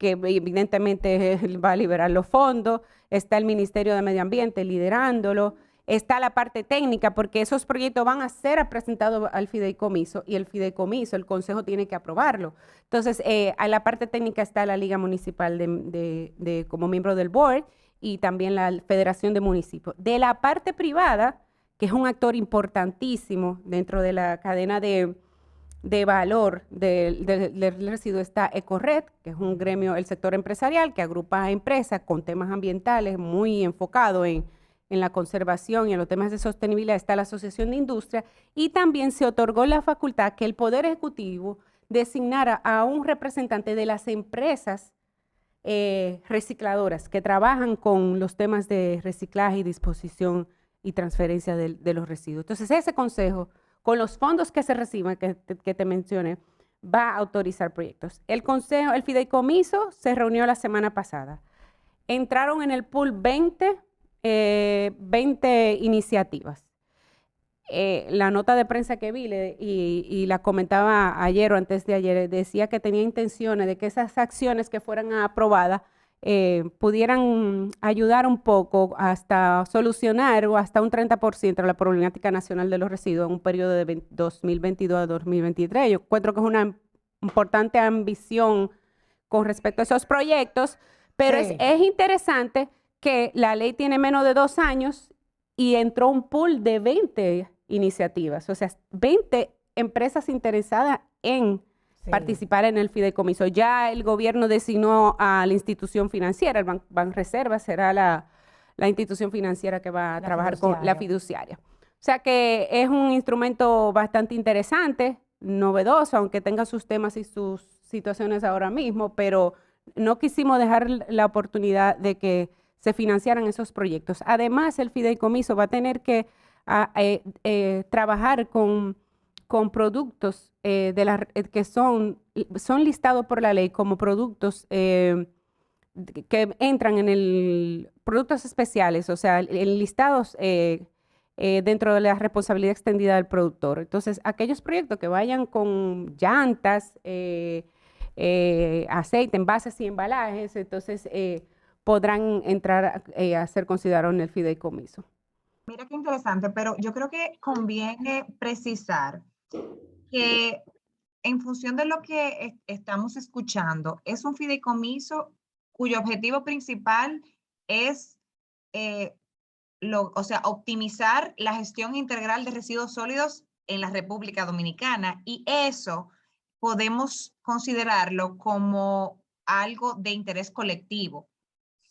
evidentemente va a liberar los fondos, está el Ministerio de Medio Ambiente liderándolo, está la parte técnica, porque esos proyectos van a ser presentados al fideicomiso y el fideicomiso, el consejo tiene que aprobarlo. Entonces, a la parte técnica está la Liga Municipal como miembro del board y también la Federación de Municipios. De la parte privada, que es un actor importantísimo dentro de la cadena de valor del residuo, está Ecored, que es un gremio, el sector empresarial, que agrupa a empresas con temas ambientales muy enfocados en la conservación y en los temas de sostenibilidad. Está la Asociación de Industria y también se otorgó la facultad que el Poder Ejecutivo designara a un representante de las empresas recicladoras que trabajan con los temas de reciclaje y disposición y transferencia de los residuos. Entonces, ese consejo, con los fondos que se reciban, que te mencioné, va a autorizar proyectos. El fideicomiso se reunió la semana pasada. Entraron en el pool 20 iniciativas. La nota de prensa que vi y la comentaba ayer o antes de ayer, decía que tenía intenciones de que esas acciones que fueran aprobadas pudieran ayudar un poco hasta solucionar o hasta un 30% de la problemática nacional de los residuos en un periodo de 2022 a 2023. Yo encuentro que es una importante ambición con respecto a esos proyectos, pero Sí. es interesante que la ley tiene menos de 2 años y entró un pool de 20 iniciativas, o sea, 20 empresas interesadas en Sí. participar en el fideicomiso. Ya el gobierno designó a la institución financiera, el Banreserva será la institución financiera que va a La trabajar con la fiduciaria. fiduciaria. O sea que es un instrumento bastante interesante, novedoso, aunque tenga sus temas y sus situaciones ahora mismo, pero no quisimos dejar la oportunidad de que se financiaran esos proyectos. Además, el fideicomiso va a tener que trabajar con productos que son listados por la ley como productos que entran en el productos especiales, o sea, en listados dentro de la responsabilidad extendida del productor. Entonces, aquellos proyectos que vayan con llantas, aceite, envases y embalajes, entonces podrán entrar a ser considerados en el fideicomiso. Mira qué interesante, pero yo creo que conviene precisar que en función de lo que estamos escuchando, es un fideicomiso cuyo objetivo principal es o sea, optimizar la gestión integral de residuos sólidos en la República Dominicana, y eso podemos considerarlo como algo de interés colectivo.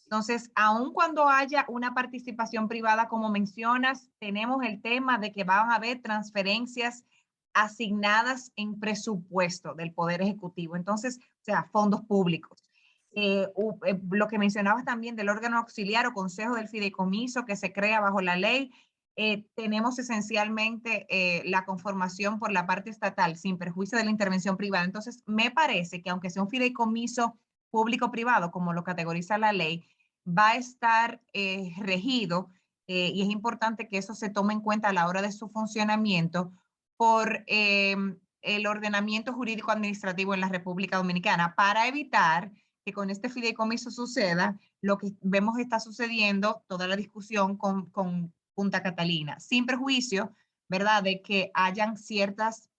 Entonces, aun cuando haya una participación privada, como mencionas, tenemos el tema de que van a haber transferencias asignadas en presupuesto del Poder Ejecutivo. Entonces, o sea, fondos públicos. Lo que mencionabas también del órgano auxiliar o consejo del fideicomiso que se crea bajo la ley, tenemos esencialmente la conformación por la parte estatal sin perjuicio de la intervención privada. Entonces, me parece que aunque sea un fideicomiso público-privado, como lo categoriza la ley, va a estar regido, y es importante que eso se tome en cuenta a la hora de su funcionamiento, por el ordenamiento jurídico administrativo en la República Dominicana, para evitar que con este fideicomiso suceda lo que vemos está sucediendo, toda la discusión con Punta Catalina, sin perjuicio, ¿verdad?, de que hayan ciertas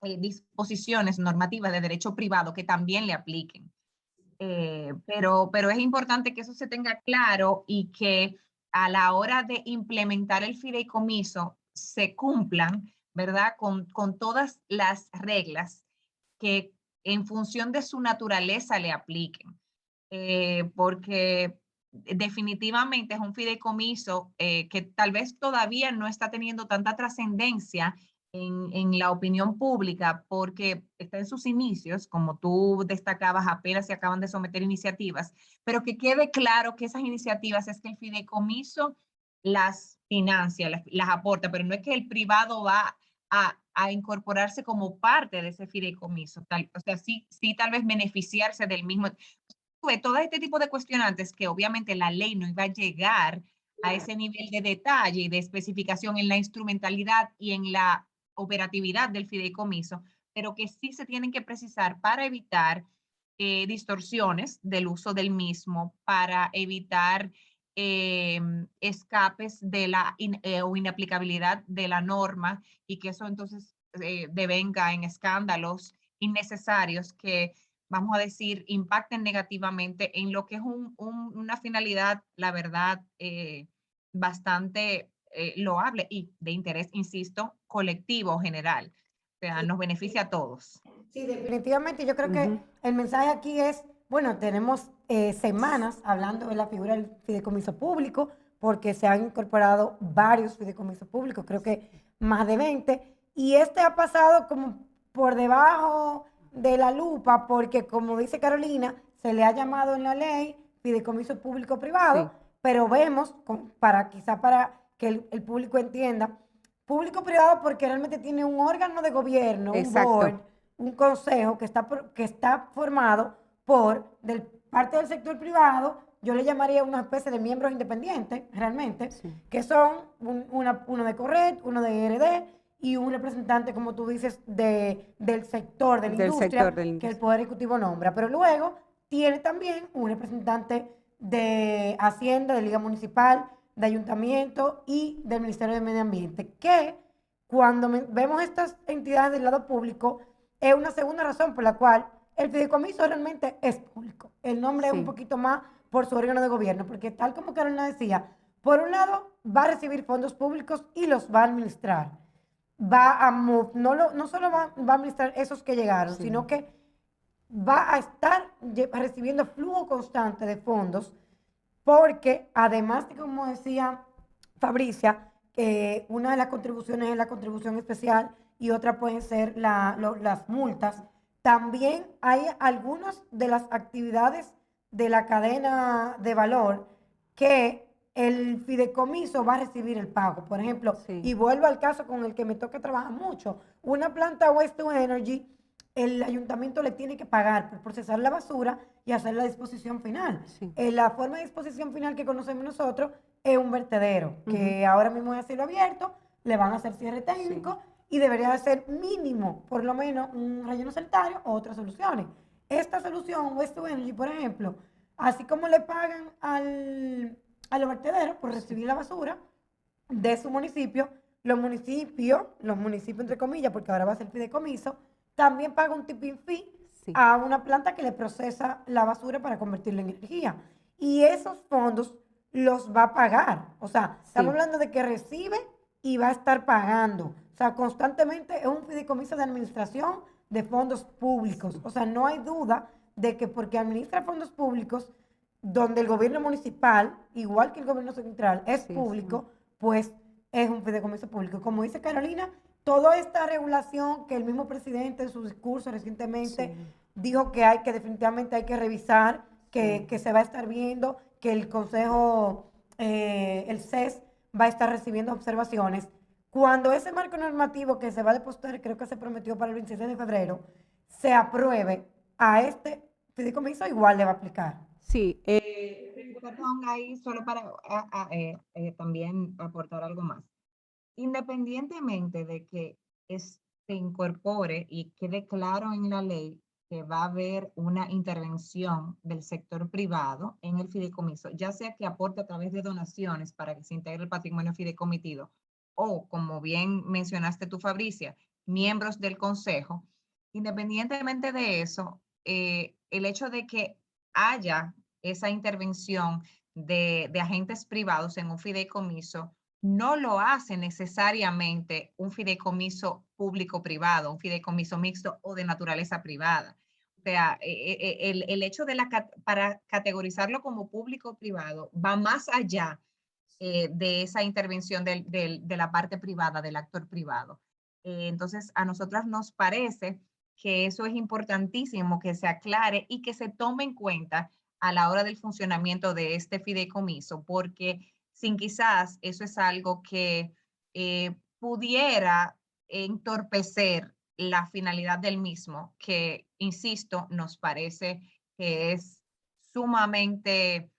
disposiciones normativas de derecho privado que también le apliquen. Pero es importante que eso se tenga claro y que a la hora de implementar el fideicomiso se cumplan, ¿verdad?, con todas las reglas que en función de su naturaleza le apliquen. Porque definitivamente es un fideicomiso que tal vez todavía no está teniendo tanta trascendencia en la opinión pública porque está en sus inicios, como tú destacabas, apenas se acaban de someter iniciativas, pero que quede claro que esas iniciativas es que el fideicomiso las financia, las aporta, pero no es que el privado va a incorporarse como parte de ese fideicomiso, o sea, sí tal vez beneficiarse del mismo. Todo este tipo de cuestionantes que obviamente la ley no iba a llegar a ese nivel de detalle y de especificación en la instrumentalidad y en la operatividad del fideicomiso, pero que sí se tienen que precisar para evitar distorsiones del uso del mismo, para evitar escapes de la o inaplicabilidad de la norma, y que eso entonces devenga en escándalos innecesarios que, vamos a decir, impacten negativamente en lo que es una finalidad, la verdad, bastante loable y de interés, insisto, colectivo general. O sea, nos beneficia a todos. Sí, definitivamente yo creo que el mensaje aquí es, bueno, tenemos semanas hablando de la figura del fideicomiso público, porque se han incorporado varios fideicomisos públicos, creo que más de 20, y este ha pasado como por debajo de la lupa, porque como dice Carolina, se le ha llamado en la ley fideicomiso público-privado, Sí. pero vemos, quizá para que el público entienda, público-privado porque realmente tiene un órgano de gobierno, un Exacto. board, un consejo que está formado por parte del sector privado. Yo le llamaría una especie de miembros independientes, realmente, Sí. que son uno de Corret, uno de IRD y un representante, como tú dices, del sector de la industria, que el Poder Ejecutivo nombra. Pero luego tiene también un representante de Hacienda, de Liga Municipal, de Ayuntamiento y del Ministerio de Medio Ambiente, que cuando vemos estas entidades del lado público, es una segunda razón por la cual el fideicomiso realmente es público. El nombre es un poquito más por su órgano de gobierno, porque tal como Carolina decía, por un lado va a recibir fondos públicos y los va a administrar. No solo va a administrar esos que llegaron, sino que va a estar recibiendo flujo constante de fondos, porque además de, como decía Fabricia, una de las contribuciones es la contribución especial y otra pueden ser las multas. También hay algunas de las actividades de la cadena de valor que el fideicomiso va a recibir el pago. Por ejemplo, y vuelvo al caso con el que me toca trabajar mucho, una planta Waste to Energy, el ayuntamiento le tiene que pagar por procesar la basura y hacer la disposición final. La forma de disposición final que conocemos nosotros es un vertedero, que ahora mismo es a cielo abierto, le van a hacer cierre técnico y debería de ser mínimo, por lo menos, un relleno sanitario o otras soluciones. Esta solución, Waste to Energy, por ejemplo, así como le pagan a los vertederos por recibir la basura de su municipio, los municipios entre comillas, porque ahora va a ser fideicomiso, también paga un tipping fee a una planta que le procesa la basura para convertirla en energía. Y esos fondos los va a pagar. O sea, estamos hablando de que recibe y va a estar pagando. O sea, constantemente es un fideicomiso de administración de fondos públicos. O sea, no hay duda de que porque administra fondos públicos, donde el gobierno municipal, igual que el gobierno central, es público, pues es un fideicomiso público. Como dice Carolina, toda esta regulación que el mismo presidente en su discurso recientemente dijo que definitivamente hay que revisar, que se va a estar viendo, que el Consejo, el CES, va a estar recibiendo observaciones. Cuando ese marco normativo que se va a depositar, creo que se prometió para el 26 de febrero, se apruebe, a este fideicomiso igual le va a aplicar. Sí. Perdón, ahí solo para también aportar algo más. Independientemente de que se incorpore y quede claro en la ley que va a haber una intervención del sector privado en el fideicomiso, ya sea que aporte a través de donaciones para que se integre el patrimonio fideicomitido, o, como bien mencionaste tú, Fabricia, miembros del consejo, independientemente de eso, el hecho de que haya esa intervención de agentes privados en un fideicomiso no lo hace necesariamente un fideicomiso público-privado, un fideicomiso mixto o de naturaleza privada. O sea, el hecho para categorizarlo como público-privado va más allá de esa intervención de la parte privada, del actor privado. Entonces, a nosotras nos parece que eso es importantísimo que se aclare y que se tome en cuenta a la hora del funcionamiento de este fideicomiso, porque sin quizás eso es algo que pudiera entorpecer la finalidad del mismo, que, insisto, nos parece que es sumamente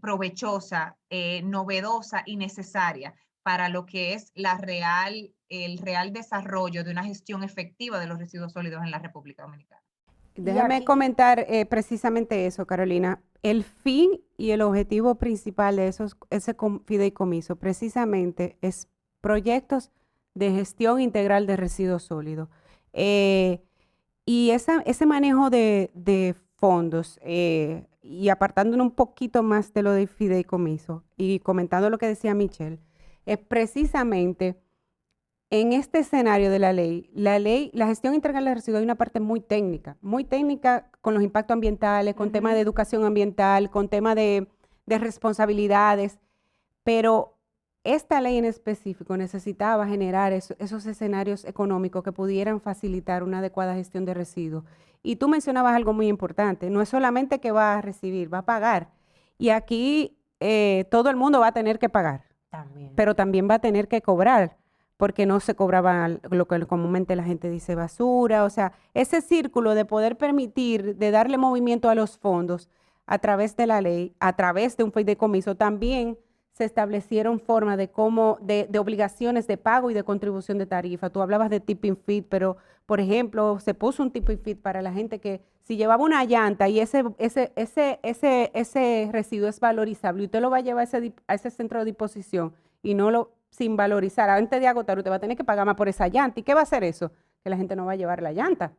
provechosa, novedosa y necesaria para lo que es el real desarrollo de una gestión efectiva de los residuos sólidos en la República Dominicana. Déjame comentar precisamente eso, Carolina. El fin y el objetivo principal de ese fideicomiso precisamente es proyectos de gestión integral de residuos sólidos. Y ese manejo de fondos, y apartándonos un poquito más de lo de fideicomiso y comentando lo que decía Michelle, es precisamente en este escenario de la gestión integral de residuos hay una parte muy técnica con los impactos ambientales, con temas de educación ambiental, con temas de responsabilidades, pero esta ley en específico necesitaba generar esos escenarios económicos que pudieran facilitar una adecuada gestión de residuos. Y tú mencionabas algo muy importante, no es solamente que va a recibir, va a pagar. Y aquí todo el mundo va a tener que pagar, pero también va a tener que cobrar, porque no se cobraba lo que comúnmente la gente dice basura. O sea, ese círculo de poder permitir, de darle movimiento a los fondos a través de la ley, a través de un fideicomiso, también se establecieron formas de cómo, de obligaciones de pago y de contribución de tarifa. Tú hablabas de tipping fee, pero, por ejemplo, se puso un tipping fee para la gente que si llevaba una llanta y ese residuo es valorizable y usted lo va a llevar a ese centro de disposición y no lo sin valorizar, antes de agotar, usted va a tener que pagar más por esa llanta. ¿Y qué va a hacer eso? Que la gente no va a llevar la llanta.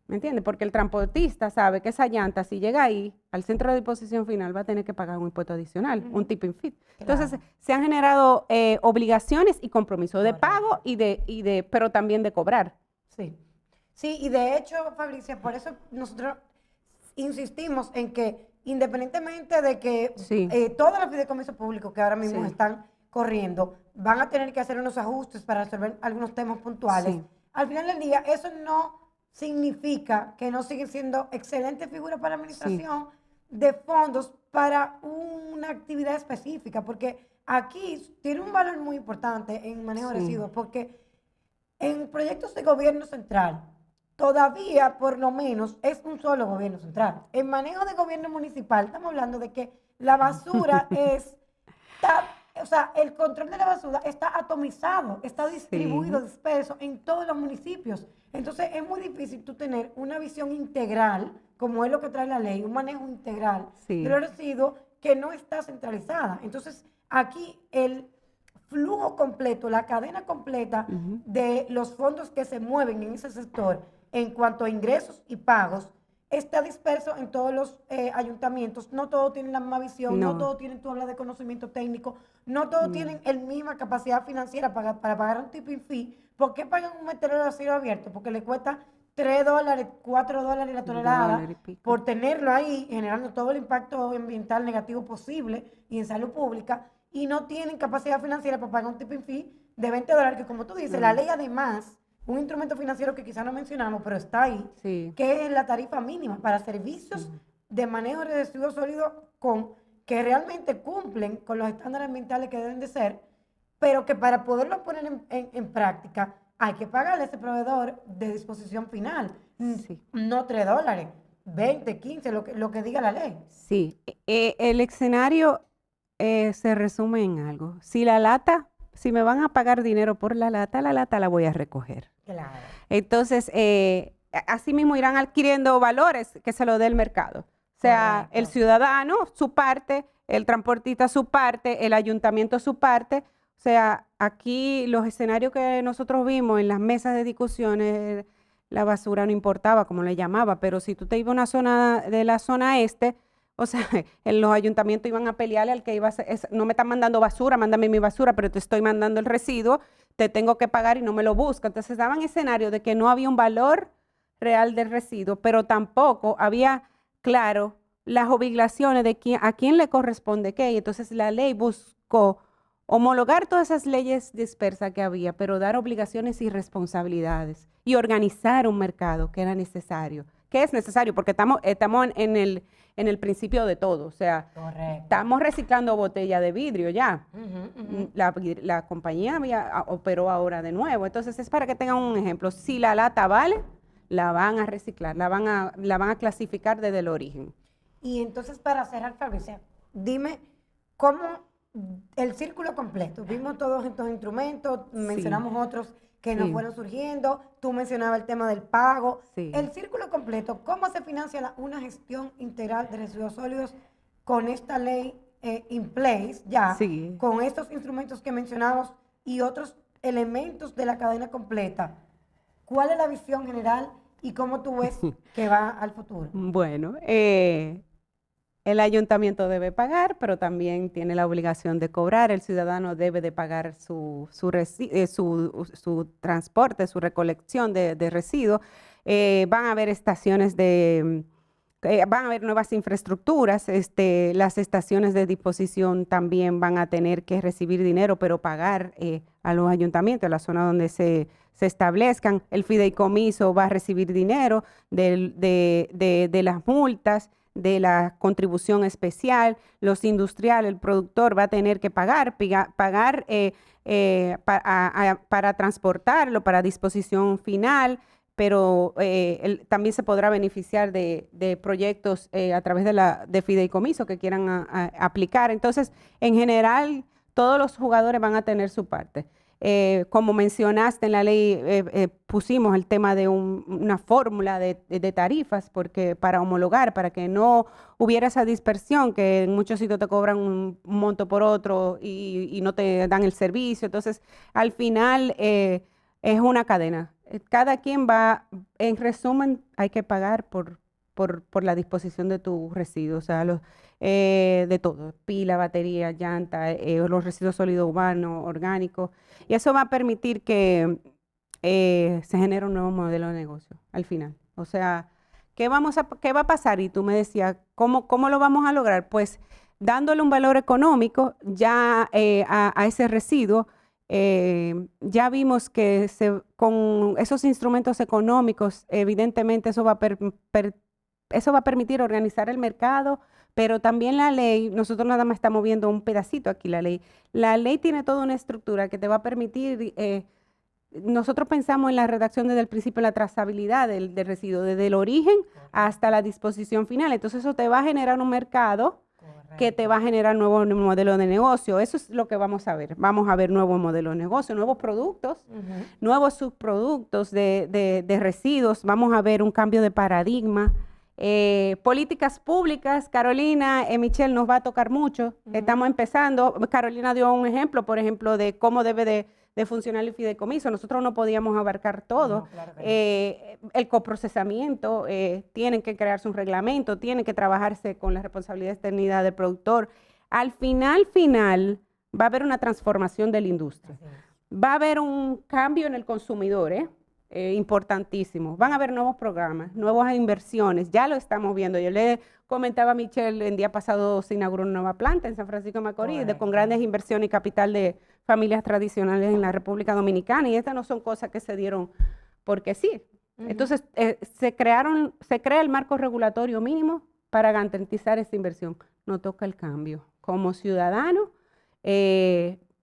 ¿Me entiendes? Porque el transportista sabe que esa llanta, si llega ahí, al centro de disposición final, va a tener que pagar un impuesto adicional, un tipping fee. Entonces, se han generado obligaciones y compromisos de pago pero también de cobrar. Sí. Sí, y de hecho, Fabricia, por eso nosotros insistimos en que, independientemente de que todos los fideicomisos públicos que ahora mismo están corriendo, van a tener que hacer unos ajustes para resolver algunos temas puntuales. Al final del día, eso no significa que no siguen siendo excelentes figuras para la administración de fondos para una actividad específica, porque aquí tiene un valor muy importante en manejo de residuos, porque en proyectos de gobierno central, todavía por lo menos es un solo gobierno central. En manejo de gobierno municipal, estamos hablando de que la basura o sea, el control de la basura está atomizado, está distribuido, disperso en todos los municipios. Entonces, es muy difícil tú tener una visión integral, como es lo que trae la ley, un manejo integral de los residuos que no está centralizada. Entonces, aquí el flujo completo, la cadena completa de los fondos que se mueven en ese sector en cuanto a ingresos y pagos, está disperso en todos los ayuntamientos. No todos tienen la misma visión, no todos tienen, tú hablas de conocimiento técnico, no todos tienen la misma capacidad financiera para pagar un tipping fee. ¿Por qué pagan un vertedero a cielo abierto? Porque le cuesta $3, $4 la tonelada por tenerlo ahí, generando todo el impacto ambiental negativo posible y en salud pública, y no tienen capacidad financiera para pagar un tipping fee de $20, que como tú dices, la ley además, un instrumento financiero que quizás no mencionamos, pero está ahí, que es la tarifa mínima para servicios de manejo de residuos sólidos que realmente cumplen con los estándares ambientales que deben de ser, pero que para poderlo poner en práctica hay que pagarle a ese proveedor de disposición final, no $3, 20, 15, lo que diga la ley. Sí, el escenario se resume en algo. Si me van a pagar dinero por la lata la voy a recoger. Claro. Entonces, así mismo irán adquiriendo valores que se lo dé el mercado. O sea, el ciudadano su parte, el transportista su parte, el ayuntamiento su parte. O sea, aquí los escenarios que nosotros vimos en las mesas de discusiones, la basura no importaba, como le llamaba, pero si tú te ibas a una zona de la zona este, o sea, en los ayuntamientos iban a pelearle al que iba a hacer, no me están mandando basura, mándame mi basura, pero te estoy mandando el residuo, te tengo que pagar y no me lo busca. Entonces daban escenario de que no había un valor real del residuo, pero tampoco había, claro, las obligaciones de a quién le corresponde qué. Y entonces la ley buscó homologar todas esas leyes dispersas que había, pero dar obligaciones y responsabilidades y organizar un mercado que era necesario. ¿Qué es necesario? Porque estamos en el principio de todo. O sea, estamos reciclando botella de vidrio ya. La compañía operó ahora de nuevo. Entonces, es para que tengan un ejemplo. Si la lata vale, la van a reciclar, la van a clasificar desde el origen. Y entonces, para cerrar, Fabricia, dime cómo el círculo completo. Vimos todos estos instrumentos, mencionamos otros que nos fueron surgiendo. Tú mencionabas el tema del pago. El círculo completo, ¿cómo se financia una gestión integral de residuos sólidos con esta ley in place ya? Con estos instrumentos que mencionamos y otros elementos de la cadena completa. ¿Cuál es la visión general y cómo tú ves que va al futuro? Bueno, el ayuntamiento debe pagar, pero también tiene la obligación de cobrar. El ciudadano debe de pagar su transporte, su recolección de residuos. Van a haber estaciones van a haber nuevas infraestructuras. Las estaciones de disposición también van a tener que recibir dinero, pero pagar a los ayuntamientos, a la zona donde se establezcan. El fideicomiso va a recibir dinero de las multas, de la contribución especial. Los industriales, el productor va a tener que pagar para transportarlo, para disposición final, pero también se podrá beneficiar de proyectos a través de fideicomiso que quieran aplicar. Entonces, en general, todos los jugadores van a tener su parte. Como mencionaste en la ley, pusimos el tema de una fórmula de tarifas porque para homologar, para que no hubiera esa dispersión, que en muchos sitios te cobran un monto por otro y no te dan el servicio. Entonces, al final es una cadena. Cada quien va, en resumen, hay que pagar por la disposición de tu residuo, o sea, de todo, pila, batería, llanta, los residuos sólidos urbanos, orgánicos, y eso va a permitir que se genere un nuevo modelo de negocio al final. O sea, ¿qué va a pasar? Y tú me decías, ¿cómo lo vamos a lograr? Pues dándole un valor económico ya a ese residuo. Ya vimos que con esos instrumentos económicos, evidentemente eso va a permitir organizar el mercado, pero también la ley, nosotros nada más estamos viendo un pedacito aquí, la ley tiene toda una estructura que te va a permitir, nosotros pensamos en la redacción desde el principio, la trazabilidad del residuo, desde el origen hasta la disposición final. Entonces eso te va a generar un mercado que te va a generar nuevo modelo de negocio. Eso es lo que vamos a ver. Vamos a ver nuevos modelos de negocio, nuevos productos, nuevos subproductos de residuos. Vamos a ver un cambio de paradigma. Políticas públicas, Carolina, Michelle, nos va a tocar mucho. Estamos empezando. Carolina dio un ejemplo, por ejemplo, de cómo debe de funcionar el fideicomiso. Nosotros no podíamos abarcar todo. Claro el coprocesamiento, tienen que crearse un reglamento, tienen que trabajarse con la responsabilidad de externidad del productor. Al final, va a haber una transformación de la industria. Va a haber un cambio en el consumidor, importantísimo. Van a haber nuevos programas, nuevas inversiones, ya lo estamos viendo. Yo le comentaba a Michelle, el día pasado se inauguró una nueva planta en San Francisco de Macorís, con grandes inversiones y capital de familias tradicionales en la República Dominicana, y estas no son cosas que se dieron porque sí. Entonces, se crea el marco regulatorio mínimo para garantizar esa inversión. No toca el cambio. Como ciudadano,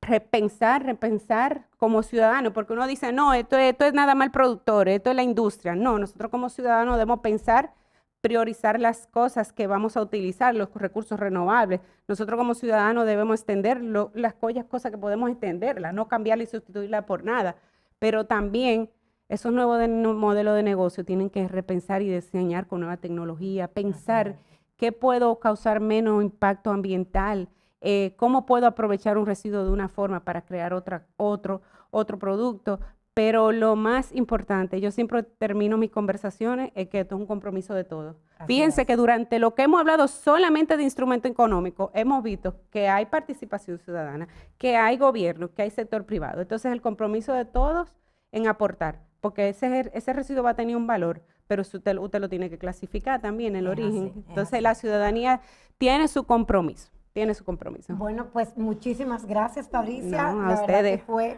repensar como ciudadano, porque uno dice, no, esto es nada más el productor, esto es la industria. No, nosotros como ciudadanos debemos pensar, priorizar las cosas que vamos a utilizar, los recursos renovables. Nosotros como ciudadanos debemos extender las cosas que podemos extenderlas, no cambiarla y sustituirla por nada. Pero también esos nuevos modelos de negocio tienen que repensar y diseñar con nueva tecnología, pensar qué puedo causar menos impacto ambiental, cómo puedo aprovechar un residuo de una forma para crear otro producto. Pero lo más importante, yo siempre termino mis conversaciones, es que esto es un compromiso de todos. Fíjense que durante lo que hemos hablado solamente de instrumento económico, hemos visto que hay participación ciudadana, que hay gobierno, que hay sector privado. Entonces el compromiso de todos en aportar, porque ese residuo va a tener un valor, pero usted lo tiene que clasificar también, el origen. Entonces la ciudadanía tiene su compromiso. Bueno, pues muchísimas gracias, Fabricia. No, a ustedes. Fue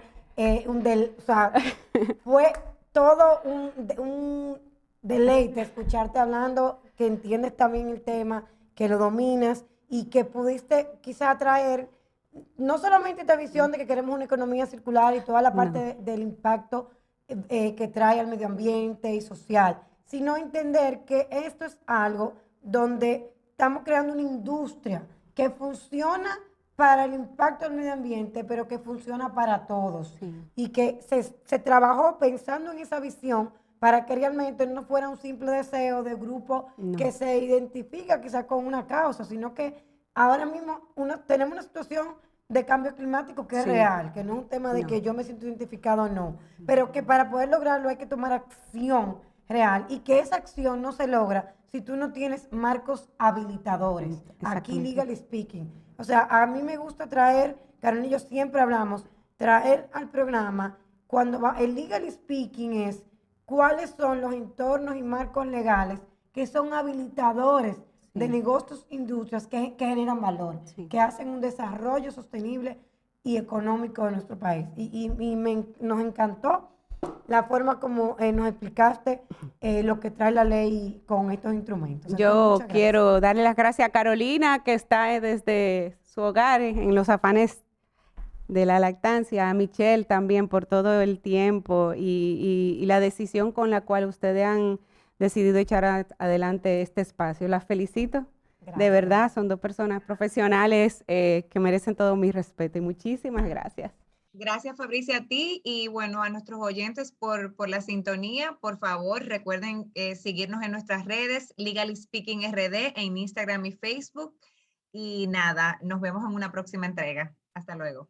fue todo un deleite escucharte hablando, que entiendes también el tema, que lo dominas y que pudiste quizá traer no solamente esta visión de que queremos una economía circular y toda la parte del impacto que trae al medio ambiente y social, sino entender que esto es algo donde estamos creando una industria que funciona para el impacto del medio ambiente, pero que funciona para todos. Y que se trabajó pensando en esa visión para que realmente no fuera un simple deseo de grupo que se identifica quizás con una causa, sino que ahora mismo tenemos una situación de cambio climático que es real, que no es un tema de que yo me siento identificado o no, pero que para poder lograrlo hay que tomar acción real y que esa acción no se logra si tú no tienes marcos habilitadores. Aquí, legally speaking. O sea, a mí me gusta traer, Carolina y yo siempre hablamos, traer al programa, el legal speaking es cuáles son los entornos y marcos legales que son habilitadores de negocios, industrias que generan valor, que hacen un desarrollo sostenible y económico de nuestro país. Y nos encantó la forma como nos explicaste lo que trae la ley con estos instrumentos. Yo quiero darle las gracias a Carolina, que está desde su hogar en los afanes de la lactancia, a Michelle también por todo el tiempo y la decisión con la cual ustedes han decidido echar adelante este espacio. Las felicito. Gracias. De verdad, son dos personas profesionales que merecen todo mi respeto y muchísimas gracias. Gracias, Fabricia, a ti y bueno, a nuestros oyentes por la sintonía. Por favor, recuerden seguirnos en nuestras redes, Legally Speaking RD, en Instagram y Facebook. Y nada, nos vemos en una próxima entrega. Hasta luego.